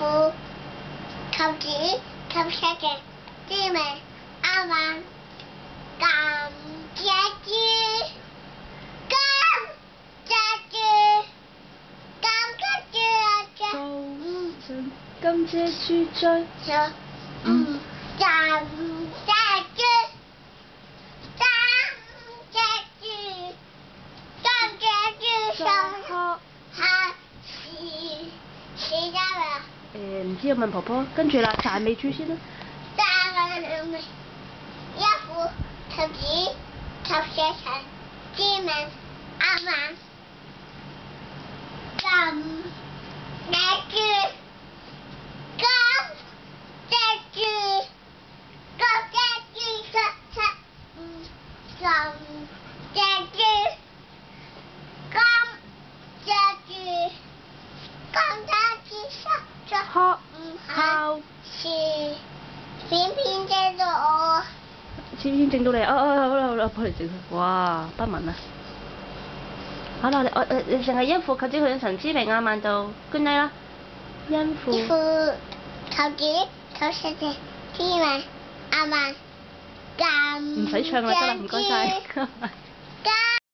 父、及子、及聖靈之名，阿們。感謝主，感謝主，感謝主啊！感謝主在。感謝主，感謝主，感謝主上下是得啦。唔知要問婆婆，跟住啦，讚美主先啦。讚美一父及子及聖靈之名，阿們。感謝主，感謝主，感謝主上下，感謝主，感謝主，感謝主上下。好。好。是片片整到我。片片整到你，好啦，幫你整。哇，不文啊！好啦，我淨係因父及子及聖神之名阿們就 good night 啦。因父及子及聖靈之名，阿們。唔使唱啦，得啦，唔該晒。